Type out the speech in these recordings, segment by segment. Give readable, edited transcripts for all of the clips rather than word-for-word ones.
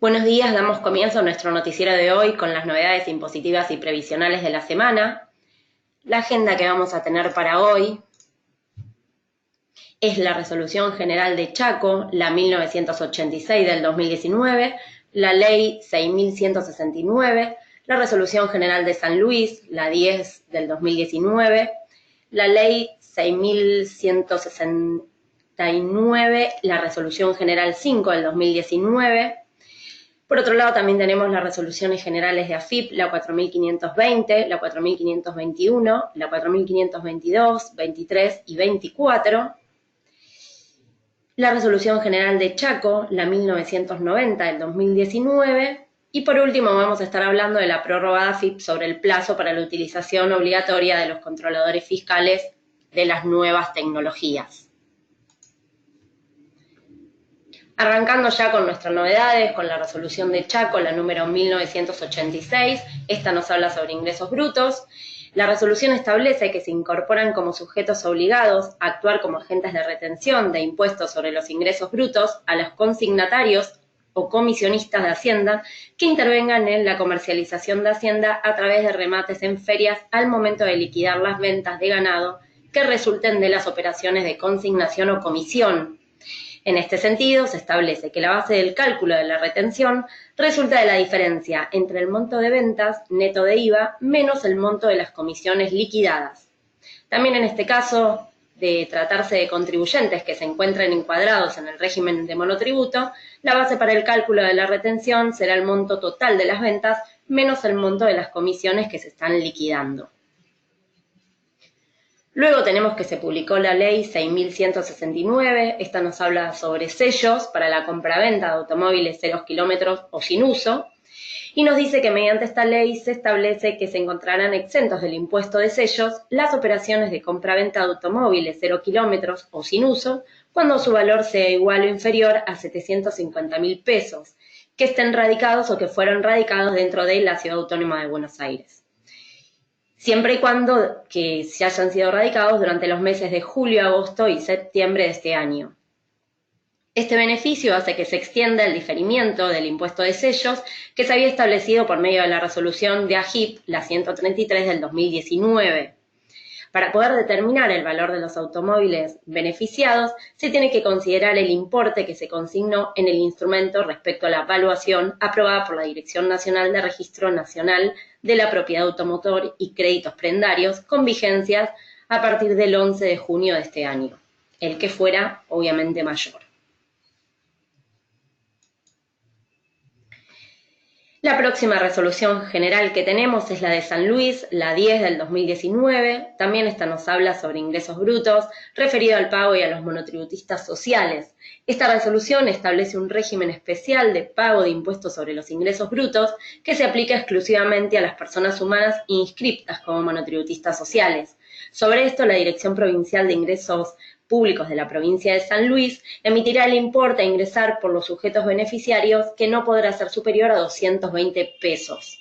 Buenos días, damos comienzo a nuestro noticiero de hoy con las novedades impositivas y previsionales de la semana. La agenda que vamos a tener para hoy es la Resolución General de Chaco, la 1986 del 2019, la Ley 6169, la Resolución General de San Luis, la 10 del 2019, la Ley 6169, la Resolución General 5 del 2019. Por otro lado, también tenemos las resoluciones generales de AFIP, la 4520, la 4521, la 4522, 23 y 24. La resolución general de Chaco, la 1990 del 2019. Y por último vamos a estar hablando de la prórroga de AFIP sobre el plazo para la utilización obligatoria de los controladores fiscales de las nuevas tecnologías. Arrancando ya con nuestras novedades, con la resolución de Chaco, la número 1986, esta nos habla sobre ingresos brutos. La resolución establece que se incorporan como sujetos obligados a actuar como agentes de retención de impuestos sobre los ingresos brutos a los consignatarios o comisionistas de Hacienda que intervengan en la comercialización de Hacienda a través de remates en ferias al momento de liquidar las ventas de ganado que resulten de las operaciones de consignación o comisión. En este sentido, se establece que la base del cálculo de la retención resulta de la diferencia entre el monto de ventas neto de IVA menos el monto de las comisiones liquidadas. También en este caso, de tratarse de contribuyentes que se encuentren encuadrados en el régimen de monotributo, la base para el cálculo de la retención será el monto total de las ventas menos el monto de las comisiones que se están liquidando. Luego tenemos que se publicó la Ley 6169, esta nos habla sobre sellos para la compraventa de automóviles 0 kilómetros o sin uso, y nos dice que mediante esta ley se establece que se encontrarán exentos del impuesto de sellos las operaciones de compraventa de automóviles 0 kilómetros o sin uso, cuando su valor sea igual o inferior a 750.000 pesos, que estén radicados o que fueron radicados dentro de la Ciudad Autónoma de Buenos Aires, siempre y cuando que se hayan sido radicados durante los meses de julio, agosto y septiembre de este año. Este beneficio hace que se extienda el diferimiento del impuesto de sellos que se había establecido por medio de la resolución de AGIP, la 133 del 2019. Para poder determinar el valor de los automóviles beneficiados, se tiene que considerar el importe que se consignó en el instrumento respecto a la evaluación aprobada por la Dirección Nacional de Registro Nacional de la Propiedad Automotor y Créditos Prendarios, con vigencias a partir del 11 de junio de este año, el que fuera obviamente mayor. La próxima resolución general que tenemos es la de San Luis, la 10 del 2019. También esta nos habla sobre ingresos brutos, referido al pago y a los monotributistas sociales. Esta resolución establece un régimen especial de pago de impuestos sobre los ingresos brutos que se aplica exclusivamente a las personas humanas inscriptas como monotributistas sociales. Sobre esto, la Dirección Provincial de Ingresos Públicos de la provincia de San Luis emitirá el importe a ingresar por los sujetos beneficiarios, que no podrá ser superior a 220 pesos.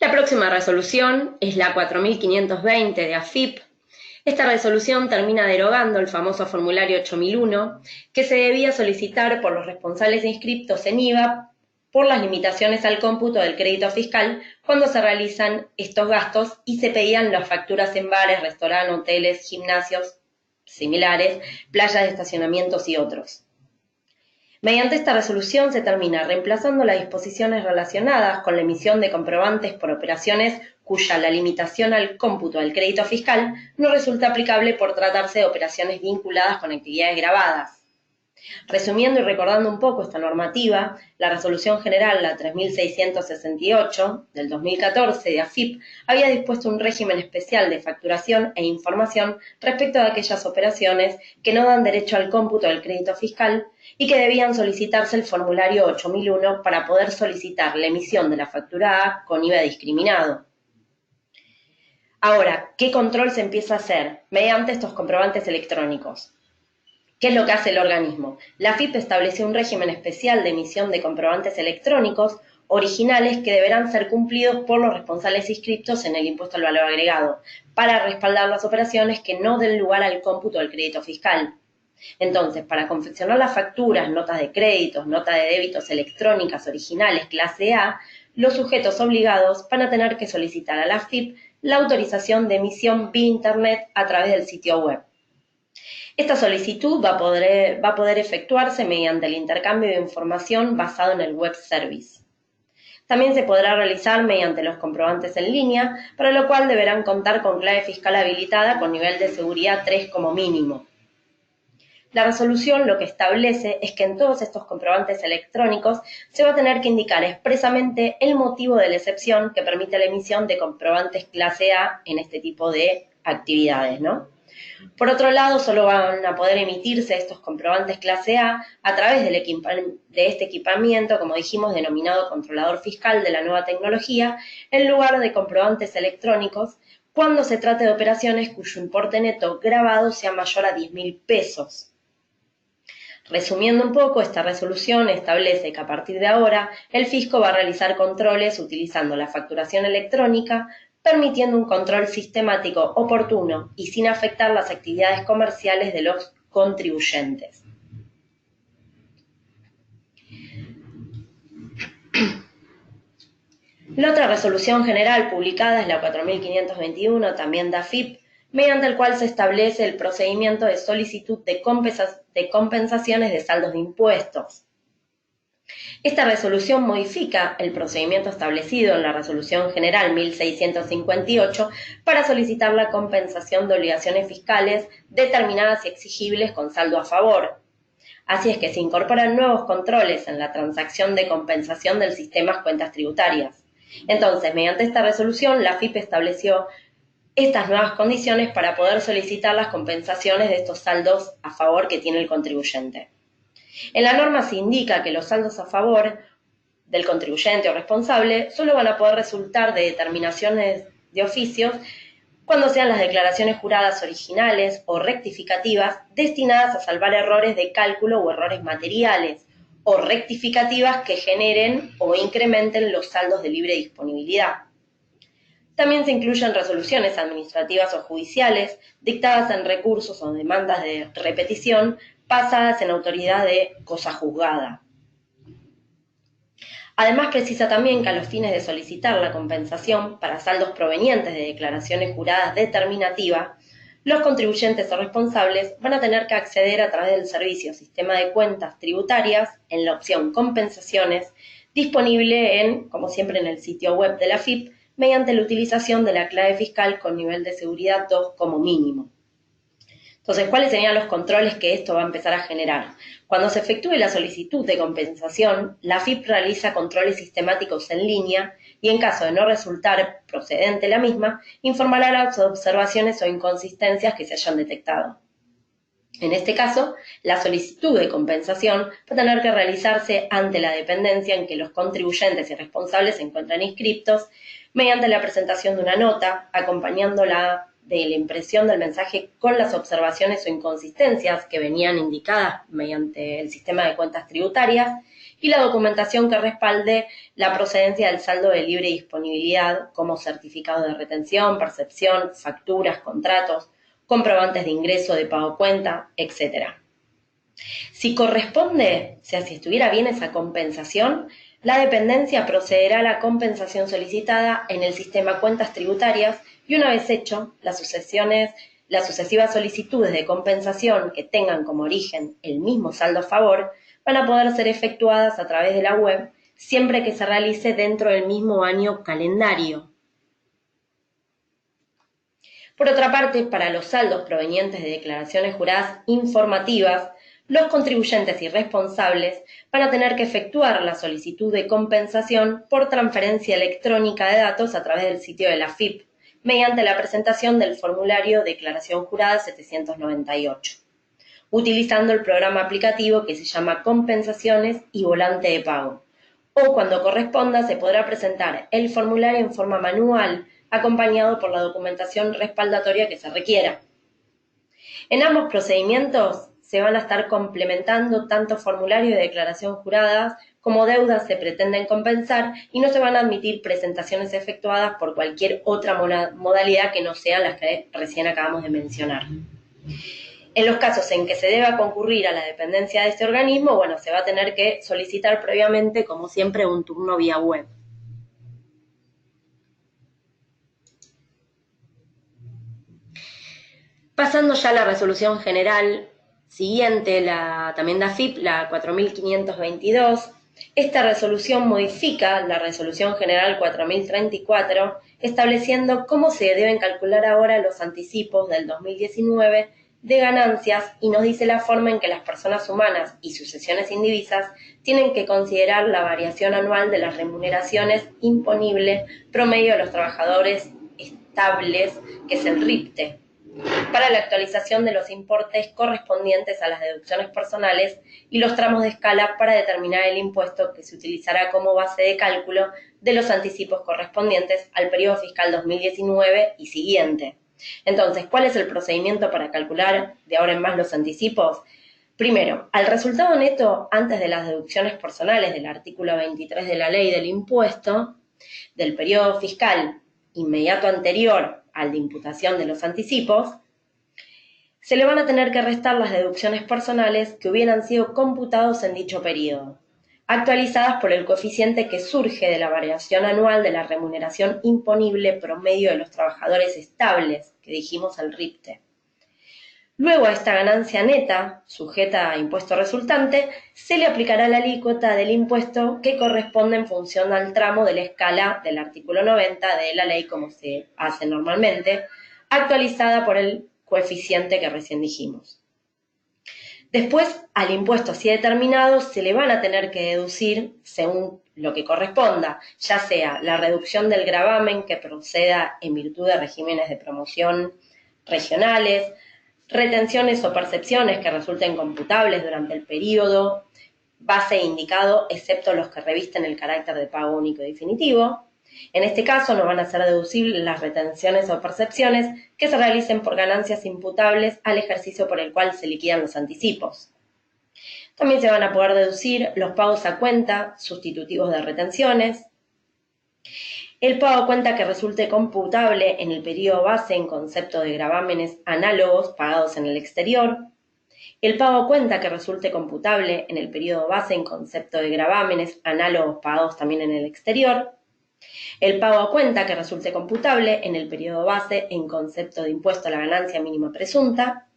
La próxima resolución es la 4520 de AFIP. Esta resolución termina derogando el famoso formulario 8001 que se debía solicitar por los responsables inscriptos en IVA por las limitaciones al cómputo del crédito fiscal cuando se realizan estos gastos y se pedían las facturas en bares, restaurantes, hoteles, gimnasios similares, playas de estacionamientos y otros. Mediante esta resolución se termina reemplazando las disposiciones relacionadas con la emisión de comprobantes por operaciones cuya la limitación al cómputo del crédito fiscal no resulta aplicable por tratarse de operaciones vinculadas con actividades gravadas. Resumiendo y recordando un poco esta normativa, la Resolución General, la 3668 del 2014 de AFIP, había dispuesto un régimen especial de facturación e información respecto de aquellas operaciones que no dan derecho al cómputo del crédito fiscal y que debían solicitarse el formulario 8001 para poder solicitar la emisión de la factura A con IVA discriminado. Ahora, ¿qué control se empieza a hacer? Mediante estos comprobantes electrónicos. ¿Qué es lo que hace el organismo? La AFIP estableció un régimen especial de emisión de comprobantes electrónicos originales que deberán ser cumplidos por los responsables inscriptos en el impuesto al valor agregado, para respaldar las operaciones que no den lugar al cómputo del crédito fiscal. Entonces, para confeccionar las facturas, notas de créditos, notas de débitos electrónicas originales clase A, los sujetos obligados van a tener que solicitar a la AFIP la autorización de emisión vía Internet a través del sitio web. Esta solicitud va a poder efectuarse mediante el intercambio de información basado en el web service. También se podrá realizar mediante los comprobantes en línea, para lo cual deberán contar con clave fiscal habilitada con nivel de seguridad 3 como mínimo. La resolución lo que establece es que en todos estos comprobantes electrónicos se va a tener que indicar expresamente el motivo de la excepción que permite la emisión de comprobantes clase A en este tipo de actividades, ¿no? Por otro lado, solo van a poder emitirse estos comprobantes clase A través de este equipamiento, como dijimos, denominado controlador fiscal de la nueva tecnología, en lugar de comprobantes electrónicos, cuando se trate de operaciones cuyo importe neto grabado sea mayor a 10.000 pesos. Resumiendo un poco, esta resolución establece que a partir de ahora el fisco va a realizar controles utilizando la facturación electrónica, permitiendo un control sistemático, oportuno y sin afectar las actividades comerciales de los contribuyentes. La otra resolución general publicada es la 4521, también de AFIP, mediante el cual se establece el procedimiento de solicitud de compensaciones de saldos de impuestos. Esta resolución modifica el procedimiento establecido en la Resolución General 1658 para solicitar la compensación de obligaciones fiscales determinadas y exigibles con saldo a favor. Así es que se incorporan nuevos controles en la transacción de compensación del sistema cuentas tributarias. Entonces, mediante esta resolución, la AFIP estableció estas nuevas condiciones para poder solicitar las compensaciones de estos saldos a favor que tiene el contribuyente. En la norma se indica que los saldos a favor del contribuyente o responsable solo van a poder resultar de determinaciones de oficios cuando sean las declaraciones juradas originales o rectificativas destinadas a salvar errores de cálculo o errores materiales, o rectificativas que generen o incrementen los saldos de libre disponibilidad. También se incluyen resoluciones administrativas o judiciales dictadas en recursos o demandas de repetición basadas en autoridad de cosa juzgada. Además, precisa también que a los fines de solicitar la compensación para saldos provenientes de declaraciones juradas determinativas, los contribuyentes o responsables van a tener que acceder a través del servicio Sistema de Cuentas Tributarias en la opción Compensaciones, disponible como siempre, en el sitio web de la AFIP, mediante la utilización de la clave fiscal con nivel de seguridad 2 como mínimo. Entonces, ¿cuáles serían los controles que esto va a empezar a generar? Cuando se efectúe la solicitud de compensación, la AFIP realiza controles sistemáticos en línea y, en caso de no resultar procedente la misma, informará las observaciones o inconsistencias que se hayan detectado. En este caso, la solicitud de compensación va a tener que realizarse ante la dependencia en que los contribuyentes y responsables se encuentran inscriptos, mediante la presentación de una nota, acompañándola de la impresión del mensaje con las observaciones o inconsistencias que venían indicadas mediante el sistema de cuentas tributarias y la documentación que respalde la procedencia del saldo de libre disponibilidad como certificado de retención, percepción, facturas, contratos, comprobantes de ingreso, de pago cuenta, etc. Si corresponde, o sea, si estuviera bien esa compensación, la dependencia procederá a la compensación solicitada en el sistema cuentas tributarias y una vez hecho, las sucesivas solicitudes de compensación que tengan como origen el mismo saldo a favor van a poder ser efectuadas a través de la web siempre que se realice dentro del mismo año calendario. Por otra parte, para los saldos provenientes de declaraciones juradas informativas, los contribuyentes y responsables van a tener que efectuar la solicitud de compensación por transferencia electrónica de datos a través del sitio de la AFIP, mediante la presentación del formulario Declaración Jurada 798, utilizando el programa aplicativo que se llama Compensaciones y Volante de Pago. O cuando corresponda, se podrá presentar el formulario en forma manual, acompañado por la documentación respaldatoria que se requiera. En ambos procedimientos se van a estar complementando tanto formularios de declaración juradas como deudas se pretenden compensar y no se van a admitir presentaciones efectuadas por cualquier otra modalidad que no sean las que recién acabamos de mencionar. En los casos en que se deba concurrir a la dependencia de este organismo, bueno, se va a tener que solicitar previamente, como siempre, un turno vía web. Pasando ya a la resolución general siguiente, también de AFIP, la 4522, esta resolución modifica la resolución general 4034, estableciendo cómo se deben calcular ahora los anticipos del 2019 de ganancias y nos dice la forma en que las personas humanas y sucesiones indivisas tienen que considerar la variación anual de las remuneraciones imponibles promedio de los trabajadores estables, que es el RIPTE, para la actualización de los importes correspondientes a las deducciones personales y los tramos de escala para determinar el impuesto que se utilizará como base de cálculo de los anticipos correspondientes al periodo fiscal 2019 y siguiente. Entonces, ¿cuál es el procedimiento para calcular de ahora en más los anticipos? Primero, al resultado neto antes de las deducciones personales del artículo 23 de la ley del impuesto del periodo fiscal inmediato anterior al de imputación de los anticipos, se le van a tener que restar las deducciones personales que hubieran sido computados en dicho periodo, actualizadas por el coeficiente que surge de la variación anual de la remuneración imponible promedio de los trabajadores estables, que dijimos el RIPTE. Luego a esta ganancia neta, sujeta a impuesto resultante, se le aplicará la alícuota del impuesto que corresponde en función al tramo de la escala del artículo 90 de la ley, como se hace normalmente, actualizada por el coeficiente que recién dijimos. Después, al impuesto así determinado, se le van a tener que deducir, según lo que corresponda, ya sea la reducción del gravamen que proceda en virtud de regímenes de promoción regionales, retenciones o percepciones que resulten computables durante el periodo base indicado, excepto los que revisten el carácter de pago único y definitivo. En este caso no van a ser deducibles las retenciones o percepciones que se realicen por ganancias imputables al ejercicio por el cual se liquidan los anticipos. También se van a poder deducir los pagos a cuenta sustitutivos de retenciones, el pago a cuenta que resulte computable en el periodo base en concepto de gravámenes análogos pagados en el exterior, el pago a cuenta que resulte computable en el periodo base en concepto de gravámenes análogos pagados también en el exterior, el pago a cuenta que resulte computable en el periodo base en concepto de impuesto a la ganancia mínima presunta,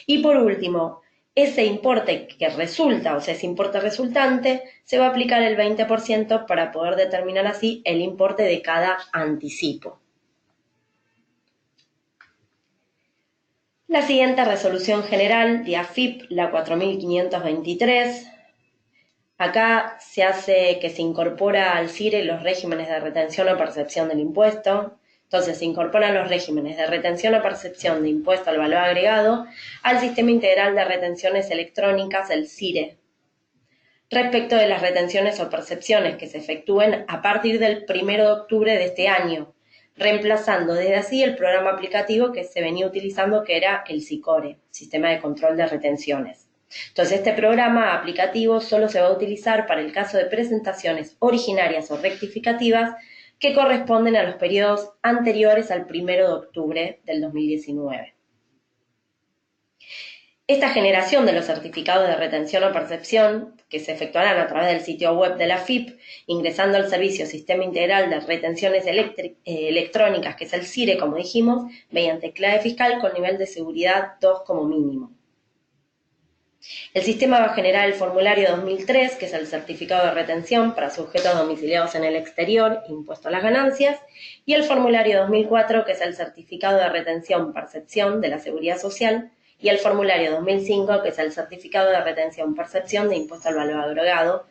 y por último, ese importe que resulta, o sea, ese importe resultante, se va a aplicar el 20% para poder determinar así el importe de cada anticipo. La siguiente resolución general de AFIP, la 4523, acá se hace que se incorpora al CIRE los regímenes de retención o percepción del impuesto. Entonces se incorporan los regímenes de retención o percepción de impuesto al valor agregado al Sistema Integral de Retenciones Electrónicas, el CIRE, respecto de las retenciones o percepciones que se efectúen a partir del 1 de octubre de este año, reemplazando desde así el programa aplicativo que se venía utilizando, que era el SICORE, Sistema de Control de Retenciones. Entonces, este programa aplicativo solo se va a utilizar para el caso de presentaciones originarias o rectificativas que corresponden a los periodos anteriores al 1 de octubre del 2019. Esta generación de los certificados de retención o percepción, que se efectuarán a través del sitio web de la AFIP, ingresando al servicio Sistema Integral de Retenciones Electrónicas, que es el CIRE, como dijimos, mediante clave fiscal con nivel de seguridad 2 como mínimo. El sistema va a generar el formulario 2003, que es el certificado de retención para sujetos domiciliados en el exterior, impuesto a las ganancias, y el formulario 2004, que es el certificado de retención-percepción de la Seguridad Social, y el formulario 2005, que es el certificado de retención-percepción de impuesto al valor agregado,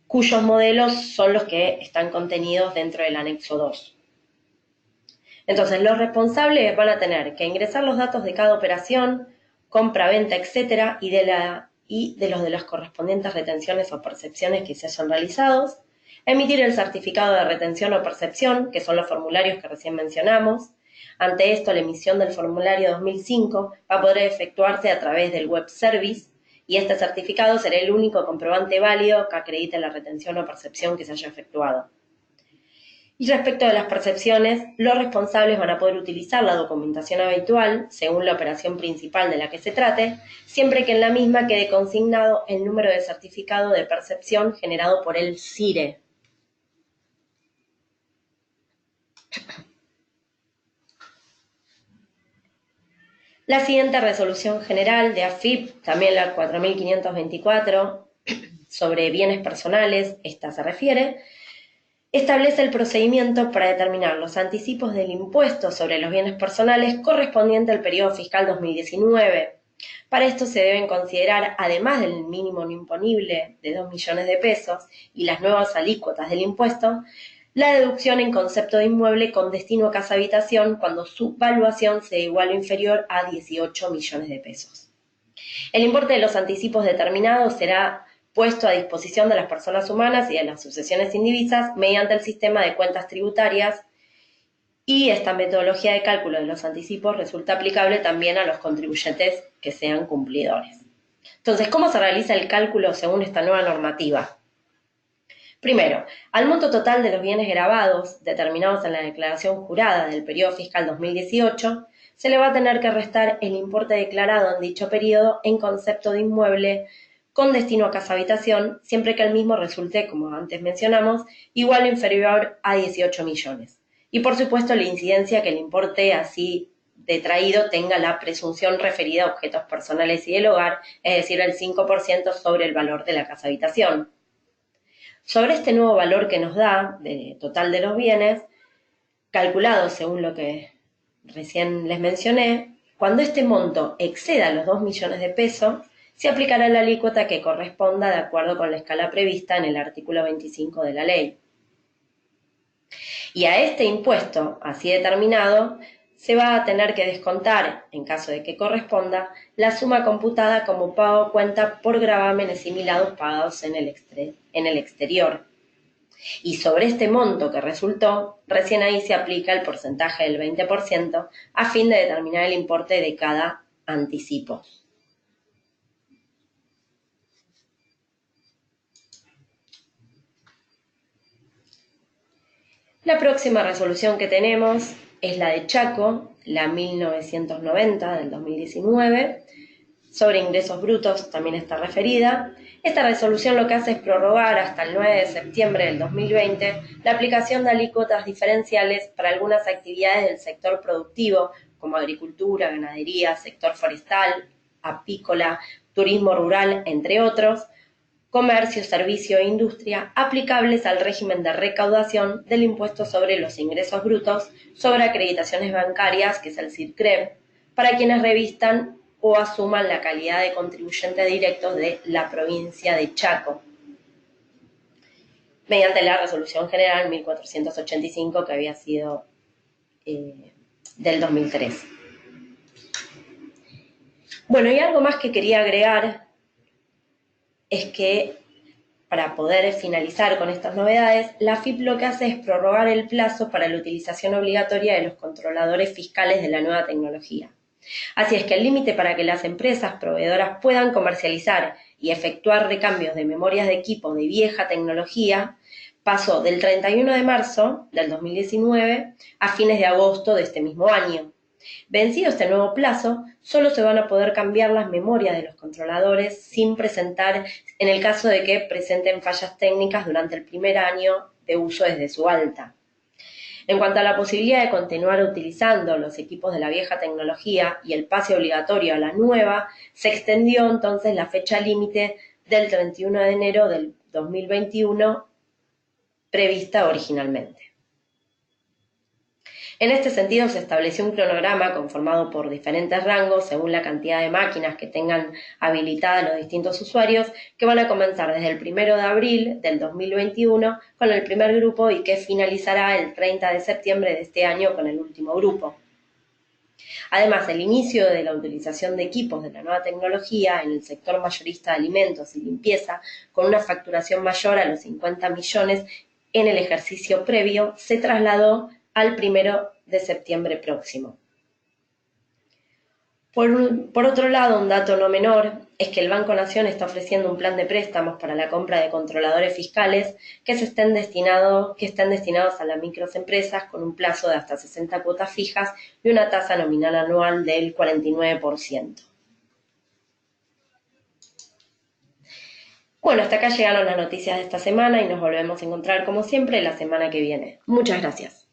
cuyos modelos son los que están contenidos dentro del anexo 2. Entonces, los responsables van a tener que ingresar los datos de cada operación, compra, venta, etcétera, y de los de las correspondientes retenciones o percepciones que se hayan realizado, emitir el certificado de retención o percepción, que son los formularios que recién mencionamos. Ante esto, la emisión del formulario 2005 va a poder efectuarse a través del web service, y este certificado será el único comprobante válido que acredite la retención o percepción que se haya efectuado. Y respecto de las percepciones, los responsables van a poder utilizar la documentación habitual, según la operación principal de la que se trate, siempre que en la misma quede consignado el número de certificado de percepción generado por el CIRE. La siguiente resolución general de AFIP, también la 4524, sobre bienes personales, esta se refiere, establece el procedimiento para determinar los anticipos del impuesto sobre los bienes personales correspondiente al periodo fiscal 2019. Para esto se deben considerar, además del mínimo no imponible de 2 millones de pesos y las nuevas alícuotas del impuesto, la deducción en concepto de inmueble con destino a casa habitación cuando su valuación sea igual o inferior a 18 millones de pesos. El importe de los anticipos determinados será puesto a disposición de las personas humanas y de las sucesiones indivisas mediante el sistema de cuentas tributarias, y esta metodología de cálculo de los anticipos resulta aplicable también a los contribuyentes que sean cumplidores. Entonces, ¿cómo se realiza el cálculo según esta nueva normativa? Primero, al monto total de los bienes gravados determinados en la declaración jurada del periodo fiscal 2018, se le va a tener que restar el importe declarado en dicho periodo en concepto de inmueble con destino a casa habitación, siempre que el mismo resulte, como antes mencionamos, igual o inferior a 18 millones. Y por supuesto la incidencia que el importe así detraído tenga la presunción referida a objetos personales y del hogar, es decir, el 5% sobre el valor de la casa habitación. Sobre este nuevo valor que nos da, de total de los bienes, calculado según lo que recién les mencioné, cuando este monto exceda los 2 millones de pesos, se aplicará la alícuota que corresponda de acuerdo con la escala prevista en el artículo 25 de la ley. Y a este impuesto, así determinado, se va a tener que descontar, en caso de que corresponda, la suma computada como pago cuenta por gravámenes similados pagados en el exterior. Y sobre este monto que resultó, recién ahí se aplica el porcentaje del 20% a fin de determinar el importe de cada anticipo. La próxima resolución que tenemos es la de Chaco, la 1990 del 2019, sobre ingresos brutos también está referida. Esta resolución lo que hace es prorrogar hasta el 9 de septiembre del 2020 la aplicación de alícuotas diferenciales para algunas actividades del sector productivo, como agricultura, ganadería, sector forestal, apícola, turismo rural, entre otros, comercio, servicio e industria, aplicables al régimen de recaudación del impuesto sobre los ingresos brutos sobre acreditaciones bancarias, que es el CIRCREB, para quienes revistan o asuman la calidad de contribuyente directo de la provincia de Chaco, mediante la Resolución General 1485 que había sido del 2003. Bueno, y algo más que quería agregar es que para poder finalizar con estas novedades, la AFIP lo que hace es prorrogar el plazo para la utilización obligatoria de los controladores fiscales de la nueva tecnología. Así es que el límite para que las empresas proveedoras puedan comercializar y efectuar recambios de memorias de equipo de vieja tecnología pasó del 31 de marzo del 2019 a fines de agosto de este mismo año. Vencido este nuevo plazo, solo se van a poder cambiar las memorias de los controladores sin presentar, en el caso de que presenten fallas técnicas durante el primer año de uso desde su alta. En cuanto a la posibilidad de continuar utilizando los equipos de la vieja tecnología y el pase obligatorio a la nueva, se extendió entonces la fecha límite del 31 de enero del 2021 prevista originalmente. En este sentido, se estableció un cronograma conformado por diferentes rangos según la cantidad de máquinas que tengan habilitadas los distintos usuarios, que van a comenzar desde el 1 de abril del 2021 con el primer grupo y que finalizará el 30 de septiembre de este año con el último grupo. Además, el inicio de la utilización de equipos de la nueva tecnología en el sector mayorista de alimentos y limpieza, con una facturación mayor a los 50 millones en el ejercicio previo, se trasladó al 1 de septiembre próximo. Por otro lado, un dato no menor es que el Banco Nación está ofreciendo un plan de préstamos para la compra de controladores fiscales que estén destinados a las microempresas con un plazo de hasta 60 cuotas fijas y una tasa nominal anual del 49%. Bueno, hasta acá llegaron las noticias de esta semana y nos volvemos a encontrar como siempre la semana que viene. Muchas gracias.